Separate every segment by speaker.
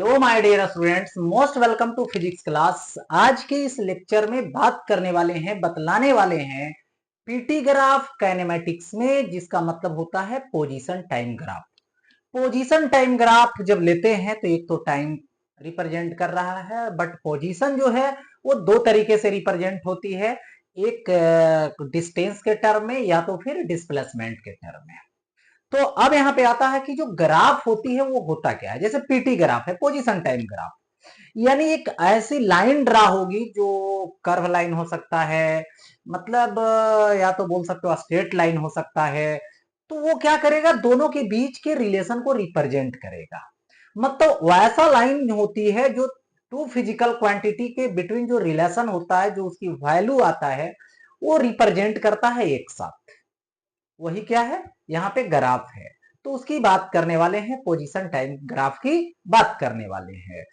Speaker 1: Hello my dear students, most welcome to physics class. आज के इस लेक्चर में बात करने वाले हैं, बतलाने वाले हैं पीटी ग्राफ काइनेमेटिक्स में, जिसका मतलब होता है position time graph. Position time graph जब लेते हैं तो एक तो टाइम रिप्रेजेंट कर रहा है, बट पोजीशन जो है वो दो तरीके से रिप्रेजेंट होती है, एक डिस्टेंस के टर्म में या तो फिर डिस्प्लेसमेंट के टर्म में। तो अब यहां पे आता है कि जो ग्राफ होती है वो होता क्या है। जैसे पीटी ग्राफ है, पोजीशन टाइम ग्राफ, यानी एक ऐसी लाइन ड्रा होगी जो कर्व लाइन हो सकता है, मतलब या तो बोल सकते हो स्ट्रेट लाइन हो सकता है। तो वो क्या करेगा, दोनों के बीच के रिलेशन को रिप्रेजेंट करेगा। मतलब वैसा लाइन होती है जो टू फिजिकल क्वांटिटी के बिटवीन जो रिलेशन होता है, जो उसकी वैल्यू आता है, वो रिप्रेजेंट करता है एक साथ। वही क्या है, यहाँ पे ग्राफ है। तो उसकी बात करने वाले हैं, पोजीशन टाइम ग्राफ की बात करने वाले हैं।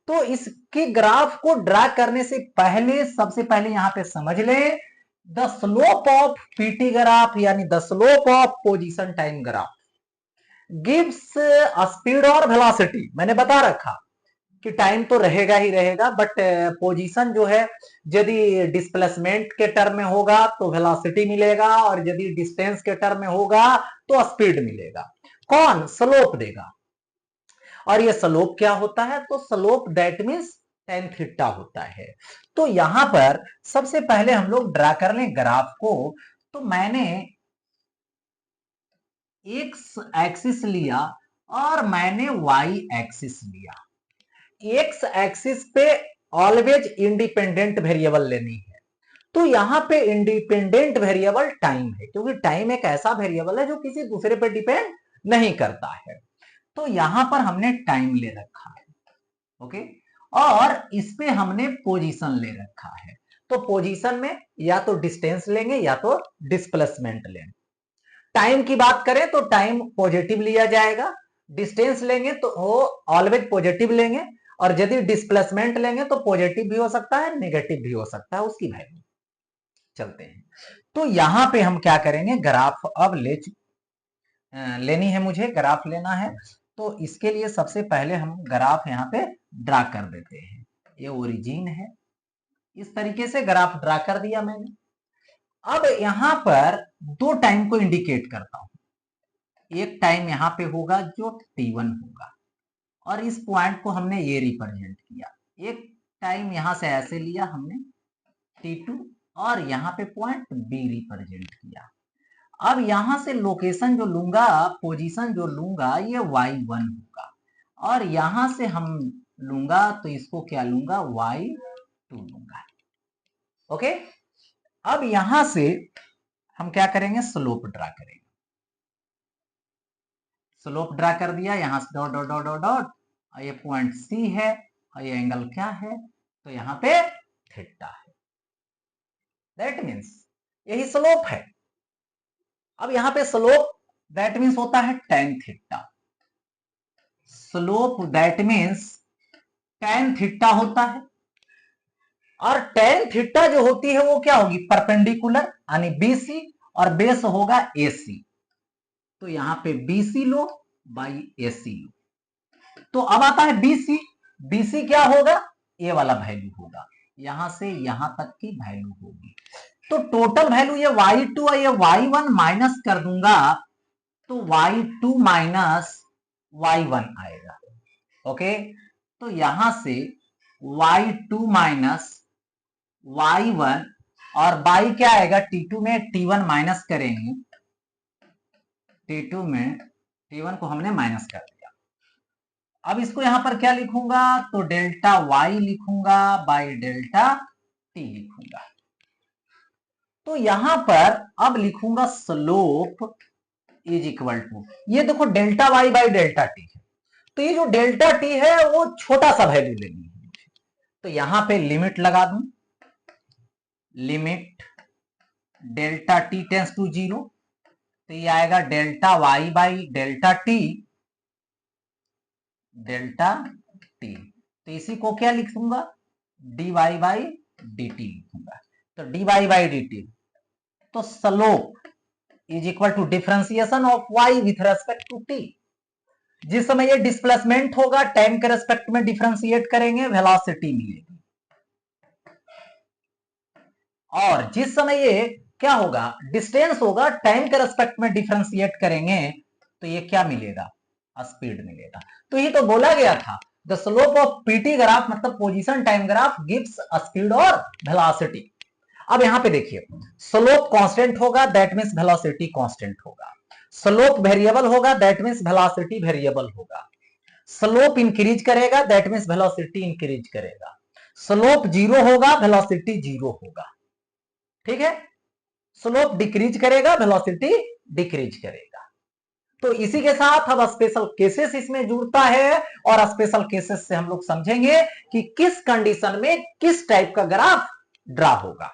Speaker 1: तो इसके ग्राफ को ड्रा करने से पहले सबसे पहले यहाँ पे समझ लें the slope of PT graph, यानी the slope of position time graph gives speed और वेलोसिटी। मैंने बता रखा कि टाइम तो रहेगा ही रहेगा, बट पोजीशन जो है यदि डिस्प्लेसमेंट के टर्म में होगा तो वेलोसिटी मिलेगा, और यदि डिस्टेंस के टर्म में होगा तो स्पीड मिलेगा। कौन? स्लोप देगा। और ये स्लोप क्या होता है? तो slope that means tan theta होता है। तो यहां पर सबसे पहले हम लोग ड्रा कर लें ग्राफ को। तो मैंने एक्स एक्सिस लिया और मैंने वाई एक्सिस लिया। एक्स एक्सिस पे ऑलवेज इंडिपेंडेंट वेरिएबल लेनी है। तो यहां पे इंडिपेंडेंट वेरिएबल टाइम है, क्योंकि टाइम एक ऐसा वेरिएबल है जो किसी दूसरे पर डिपेंड नहीं करता है। तो यहां पर हमने टाइम ले रखा है, ओके, और इस पे हमने पोजीशन ले रखा है। तो पोजीशन में या तो डिस्टेंस लेंगे या तो डिस्प्लेसमेंट लेंगे। टाइम की बात करें तो टाइम पॉजिटिव लिया जाएगा, डिस्टेंस लेंगे तो वो ऑलवेज पॉजिटिव लेंगे, और यदि डिस्प्लेसमेंट लेंगे तो पॉजिटिव भी हो सकता है, नेगेटिव भी हो सकता है उसकी वैल्यू। चलते हैं, तो यहां पे हम क्या करेंगे, ग्राफ अब लेनी है, मुझे ग्राफ लेना है। तो इसके लिए सबसे पहले हम ग्राफ यहाँ पे ड्रा कर देते हैं। ये ओरिजिन है, इस तरीके से ग्राफ ड्रा कर दिया मैंने। अब यहां पर दो टाइम को इंडिकेट करता हूं। एक टाइम यहां पे होगा जो t1 होगा, और इस पॉइंट को हमने ये रिप्रेजेंट किया। एक टाइम यहां से ऐसे लिया हमने t2, और यहां पे पॉइंट b रिप्रेजेंट किया। अब यहां से लोकेशन जो लूंगा, पोजीशन जो लूंगा, ये y1 होगा, और यहां से हम लूंगा तो इसको क्या लूंगा, y2 लूंगा। ओके, अब यहां से हम क्या करेंगे, स्लोप ड्रा करेंगे। स्लोप ड्रा कर दिया, यहां से dot dot dot dot dot, और ये पॉइंट सी है, और ये एंगल क्या है, तो यहां पे थीटा है। दैट मीन्स यही स्लोप है। अब यहां पे स्लोप दैट मीन्स होता है tan theta. Slope that means tan theta होता है, और टेन थीटा जो होती है वो क्या होगी, परपेंडिकुलर यानी बीसी, और बेस होगा एसी। तो यहां पे बीसी लो बाई एसी लो। तो अब आता है बीसी। बीसी क्या होगा, ये वाला वैल्यू होगा, यहां से यहां तक की वैल्यू होगी। तो टोटल वैल्यू ये y2 और ये y1 माइनस कर दूंगा, तो y2 माइनस y1 आएगा। ओके, तो यहां से y2 माइनस y1, और y क्या आएगा, t2 में t1 माइनस करेंगे, t2 में t1 को हमने माइनस कर दिया। अब इसको यहां पर क्या लिखूंगा, तो डेल्टा y लिखूंगा बाई डेल्टा t लिखूंगा। तो यहां पर अब लिखूंगा स्लोप इज इक्वल टू, ये देखो delta y by delta t है। तो ये जो डेल्टा t है वो छोटा सा वैल्यू लेनी है मुझे। तो यहां पे लिमिट लगा दूं, limit delta t tends to 0, तो ये आएगा delta y by delta t, delta t। तो इसी को क्या लिखूंगा, dy बाई dt लिखूंगा। तो dy बाई dt, तो slope is equal to differentiation of y with respect to t। जिस समय ये डिस्प्लेसमेंट होगा टाइम के रेस्पेक्ट में डिफरेंशिएट करेंगे वेलोसिटी मिलेगी, और जिस समय ये क्या होगा डिस्टेंस होगा टाइम के रेस्पेक्ट में डिफरेंशिएट करेंगे तो ये क्या मिलेगा, स्पीड मिलेगा। तो ये तो बोला गया था the slope of PT graph मतलब position time graph gives speed और वेलोसिटी। अब यहां पे देखिए स्लोप कांस्टेंट होगा दैट मींस वेलोसिटी कांस्टेंट होगा, स्लोप वेरिएबल होगा दैट मींस वेलोसिटी वेरिएबल होगा, स्लोप इंक्रीज करेगा दैट मींस वेलोसिटी इंक्रीज करेगा, स्लोप जीरो होगा वेलोसिटी जीरो होगा, ठीक है। स्लोप डिक्रीज करेगा वेलोसिटी डिक्रीज करेगा। तो इसी के साथ अब स्पेशल केसेस इसमें जुड़ता है, और स्पेशल केसेस से हम लोग समझेंगे कि किस कंडीशन में किस टाइप का ग्राफ ड्रा होगा।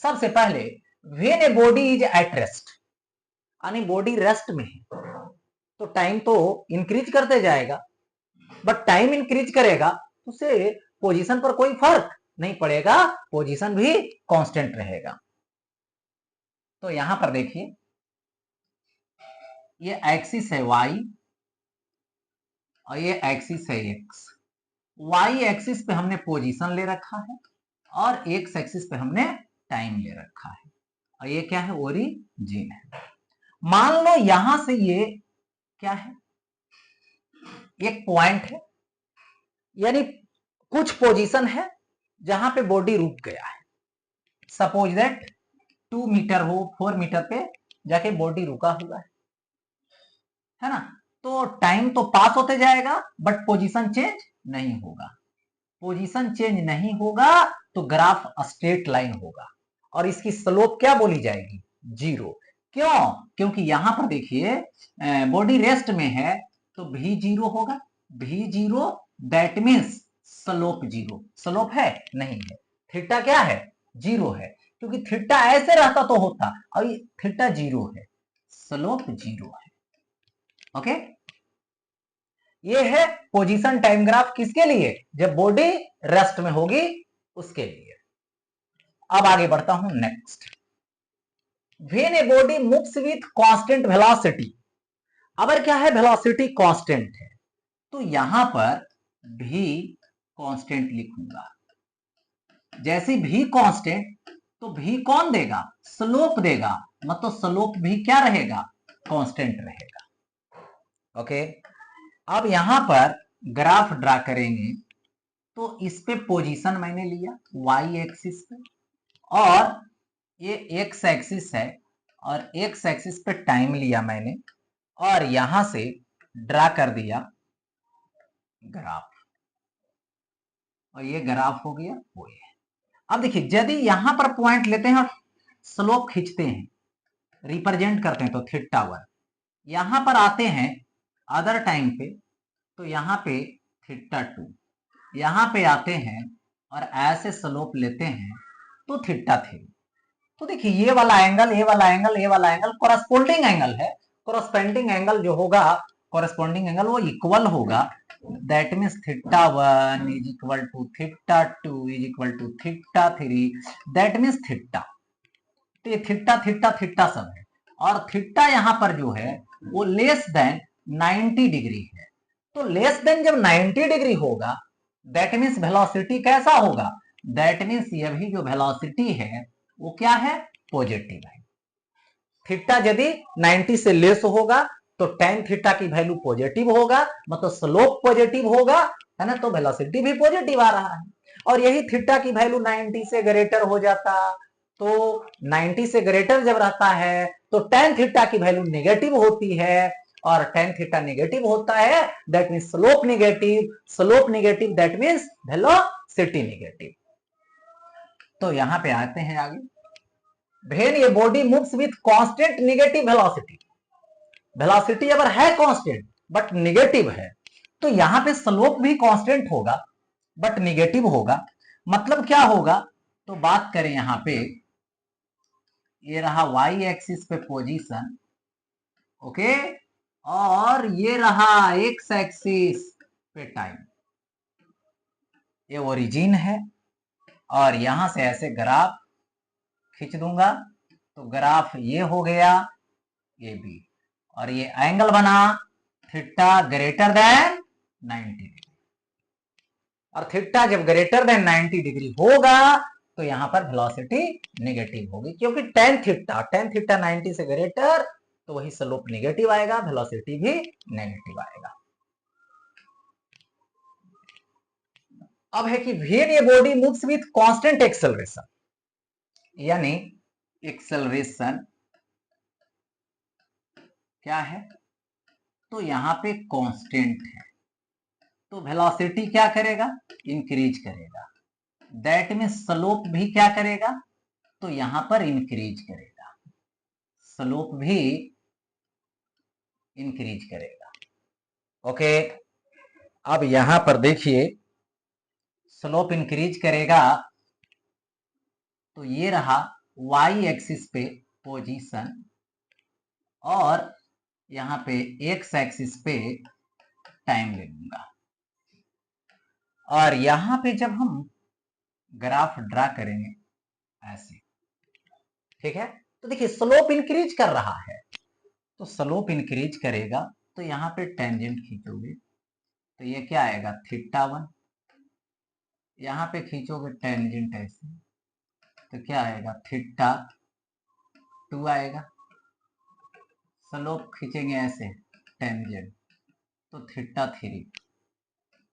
Speaker 1: सबसे पहले when a body is at rest, यानी बॉडी रेस्ट में है तो टाइम तो इंक्रीज करते जाएगा, बट टाइम इंक्रीज करेगा तो उससे पोजीशन पर कोई फर्क नहीं पड़ेगा, पोजीशन भी कांस्टेंट रहेगा। तो यहां पर देखिए ये एक्सिस है y और ये एक्सिस है x। y एक्सिस पे हमने पोजीशन ले रखा है और x एक्सिस पे हमने टाइम ले रखा है, और ये क्या है ओरिजिन है। मान लो यहां से ये क्या है एक पॉइंट है, यानी कुछ पोजीशन है जहां पे बॉडी रुक गया है, सपोज दैट 2 मीटर हो 4 मीटर पे जाके बॉडी रुका हुआ है ना। तो टाइम तो पास होते जाएगा बट पोजीशन चेंज नहीं होगा, पोजीशन चेंज नहीं होगा तो ग्राफ स्ट्रेट लाइन होगा, और इसकी स्लोप क्या बोली जाएगी जीरो। क्यों, क्योंकि यहां पर देखिए बॉडी रेस्ट में है तो भी जीरो होगा, भी zero that means slope zero, slope है नहीं है, थीटा क्या है जीरो है, क्योंकि थीटा ऐसे रहता तो होता, और थीटा जीरो है, स्लोप जीरो है। ओके, ये है पोजीशन टाइम ग्राफ किसके लिए, जब बॉडी रेस्ट में होगी उसके लिए। अब आगे बढ़ता हूं next, when a body moves with constant velocity. अगर क्या है वेलोसिटी कांस्टेंट है तो यहां पर भी कांस्टेंट लिखूंगा, जैसे भी कांस्टेंट तो भी कौन देगा स्लोप देगा, मतलब स्लोप भी क्या रहेगा कांस्टेंट रहेगा। ओके, अब यहां पर ग्राफ ड्रा करेंगे तो इस पे पोजीशन मैंने लिया y एक्सिस पे, और ये x एक्सिस है और x एक्सिस पे टाइम लिया मैंने, और यहां से ड्रा कर दिया ग्राफ, और ये ग्राफ हो गया वो ये। अब देखिए यदि यहां पर पॉइंट लेते हैं और स्लोप खींचते हैं रिप्रेजेंट करते हैं तो थीटा वन, यहां पर आते हैं अदर टाइम पे तो यहाँ पे थीटा टू, यहाँ पे आते हैं और ऐसे स्लोप लेते हैं तो थीटा थ्री। तो देखिए ये वाला एंगल ये वाला एंगल ये वाला एंगल कॉरस्पॉन्डिंग एंगल है, कॉरस्पॉन्डिंग एंगल जो होगा कॉरस्पॉन्डिंग एंगल वो इक्वल होगा, that means theta one is equal to theta two is equal to theta three, that means theta. तो ये थीटा थीटा थीटा सब है, और थीटा यहाँ पर जो है वो लेस देन 90 डिग्री है। तो लेस देन जब 90 डिग्री होगा दैट मीन्स वेलोसिटी कैसा होगा, दैट मीन्स ये भी जो वेलोसिटी है वो क्या है पॉजिटिव है। थीटा यदि 90 से लेस होगा तो tan थीटा की वैल्यू पॉजिटिव होगा, मतलब स्लोप पॉजिटिव होगा है ना, तो वेलोसिटी भी पॉजिटिव आ रहा है। और यही थीटा की वैल्यू 90 से ग्रेटर हो जाता तो 90 से ग्रेटर जब रहता है तो tan थीटा की वैल्यू नेगेटिव होती है, और tan थीटा नेगेटिव होता है that means slope negative, slope negative that means velocity negative. तो यहां पे आते हैं आगे, व्हेन ये body moves with constant negative velocity, velocity अगर है कांस्टेंट बट नेगेटिव है तो यहां पे स्लोप भी कांस्टेंट होगा बट नेगेटिव होगा। मतलब क्या होगा, तो बात करें यहां पे ये रहा y एक्सिस पे पोजीशन, ओके, और ये रहा x एक्सिस पे टाइम, ये ओरिजिन है, और यहां से ऐसे ग्राफ खींच दूंगा तो ग्राफ ये हो गया ये भी, और ये एंगल बना थीटा ग्रेटर देन 90 डिग्री, और थीटा जब ग्रेटर देन 90 डिग्री होगा तो यहां पर वेलोसिटी नेगेटिव होगी, क्योंकि टेन थीटा 90 से ग्रेटर, तो वही स्लोप नेगेटिव आएगा, वेलोसिटी भी नेगेटिव आएगा। अब है कि when a body moves with constant acceleration, यानी एक्सेलरेशन क्या है, तो यहां पे कांस्टेंट है, तो वेलोसिटी क्या करेगा, इंक्रीज करेगा। दैट मीन स्लोप भी क्या करेगा, तो यहां पर इंक्रीज करेगा, स्लोप भी इंक्रीज करेगा। ओके, अब यहां पर देखिए स्लोप इंक्रीज करेगा, तो ये रहा वाई एक्सिस पे पोजीशन, और यहां पे एक्स एक्सिस पे टाइम ले लूंगा, और यहां पे जब हम ग्राफ ड्रा करेंगे ऐसे, ठीक है, तो देखिए स्लोप इंक्रीज कर रहा है, तो स्लोप इंक्रीज करेगा, तो यहां पे टेंजेंट खींचोगे तो ये क्या आएगा, थीटा 1, यहां पे खींचोगे टेंजेंट ऐसे, तो क्या आएगा, थीटा 2 आएगा। स्लोप खींचेंगे ऐसे टेंजेंट, तो थीटा 3,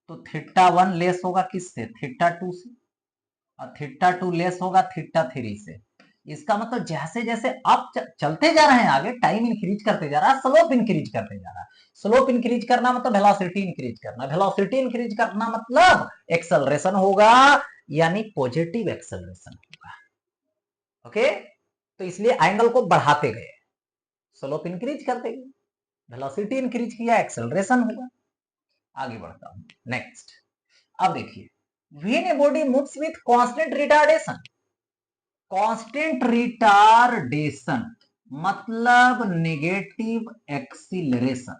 Speaker 1: तो थीटा 1 लेस होगा किससे, थीटा 2 से, और थीटा 2 लेस होगा थीटा 3 से। इसका मतलब जैसे जैसे आप चलते जा रहे हैं आगे, टाइम इंक्रीज करते जा रहा है, स्लोप इंक्रीज करते जा रहा है। स्लोप इंक्रीज करना मतलब वेलोसिटी इंक्रीज करना, वेलोसिटी इंक्रीज करना मतलब एक्सेलरेशन होगा, यानी पॉजिटिव एक्सेलरेशन होगा। ओके, तो इसलिए एंगल को बढ़ाते गए, स्लोप इंक्रीज करते गए, वेलोसिटी इंक्रीज किया, एक्सेलरेशन हुआ। आगे बढ़ता हूं, नेक्स्ट। अब देखिए, when a body moves with constant retardation, constant retardation मतलब नेगेटिव एक्सीलरेशन।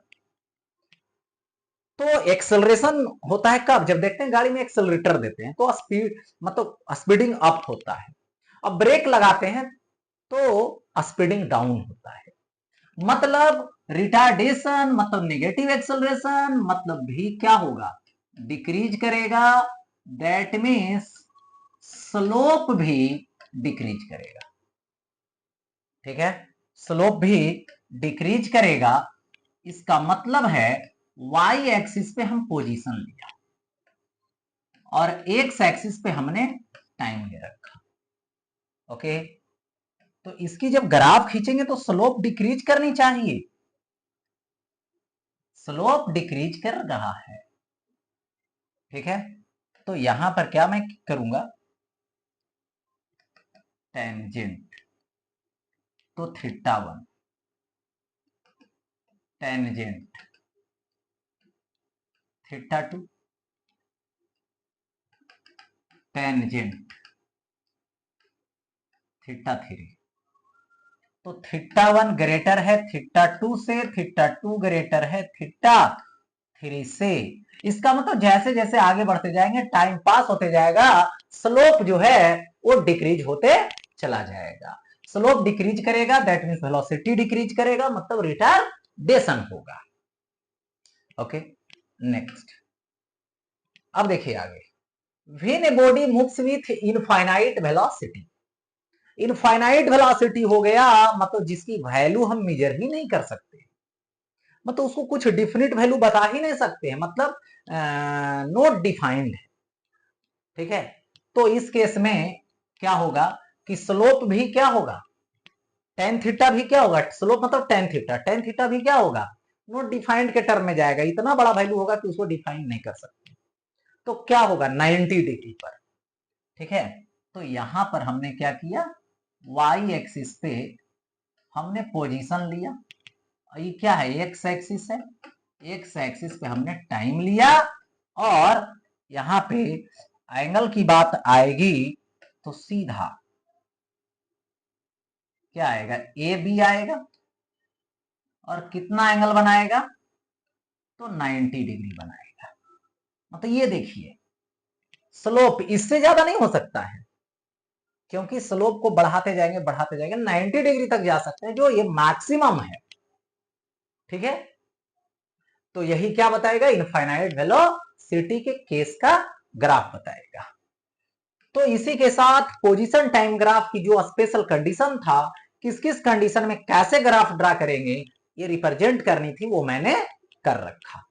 Speaker 1: तो एक्सेलरेशन होता है कब, जब देखते हैं गाड़ी में एक्सेलरेटर देते हैं तो स्पीड मतलब स्पीडिंग अप होता है, अब ब्रेक लगाते हैं तो स्पीडिंग डाउन होता है। मतलब रिटार्डेशन मतलब नेगेटिव एक्सेलरेशन, मतलब भी क्या होगा, डिक्रीज करेगा। दैट मीन्स स्लोप भी डिक्रीज करेगा, ठीक है, स्लोप भी डिक्रीज करेगा। इसका मतलब है वाई एक्सिस पे हम पोजीशन लिया और एक्स एक्सिस पे हमने टाइम ले रखा। ओके, तो इसकी जब ग्राफ खींचेंगे तो स्लोप डिक्रीज करनी चाहिए, स्लोप डिक्रीज कर रहा है, ठीक है। तो यहां पर क्या मैं करूंगा, टेंजेंट, तो theta 1, tangent theta 2, tangent theta 3, तो थीटा 1 ग्रेटर है थीटा 2 से, थीटा 2 ग्रेटर है थीटा 3 से। इसका मतलब जैसे जैसे आगे बढ़ते जाएंगे, टाइम पास होते जाएगा, स्लोप जो है वो डिक्रीज होते चला जाएगा। स्लोप डिक्रीज करेगा, दैट मींस वेलोसिटी डिक्रीज करेगा, मतलब रिटार्डेशन होगा। Okay, next. अब देखिए आगे, when a body moves with infinite velocity, infinite velocity हो गया मतलब जिसकी वैल्यू हम मेजर ही नहीं कर सकते, मतलब उसको कुछ डिफिनिट वैल्यू बता ही नहीं सकते हैं, मतलब नॉट डिफाइंड है, ठीक है। तो इस केस में क्या होगा कि स्लोप भी क्या होगा, टेन थीटा भी क्या होगा, स्लोप मतलब टेन थीटा भी क्या होगा, नॉट डिफाइंड के टर्म में जाएगा, इतना बड़ा वैल्यू होगा कि उसको डिफाइन नहीं कर सकते। तो क्या होगा 90 डिग्री पर, ठीक है। तो यहां पर हमने क्या किया, वाई एक्सिस पे हमने पोजीशन लिया, ये क्या है, एक्स एक्सिस है, एक्स एक्सिस पे हमने टाइम लिया, और यहां पे एंगल की बात आएगी तो सीधा क्या आएगा, ए बी आएगा, और कितना एंगल बनाएगा, तो 90 डिग्री बनाएगा। मतलब ये देखिए स्लोप इससे ज्यादा नहीं हो सकता है, क्योंकि स्लोप को बढ़ाते जाएंगे 90 डिग्री तक जा सकते हैं, जो ये मैक्सिमम है, ठीक है। तो यही क्या बताएगा, इनफाइनाइट वेलोसिटी के केस का ग्राफ बताएगा। तो इसी के साथ पोजीशन टाइम ग्राफ की जो स्पेशल कंडीशन था, किस किस कंडीशन में कैसे ग्राफ ड्रा करेंगे ये रिप्रेजेंट करनी थी, वो मैंने कर रखा।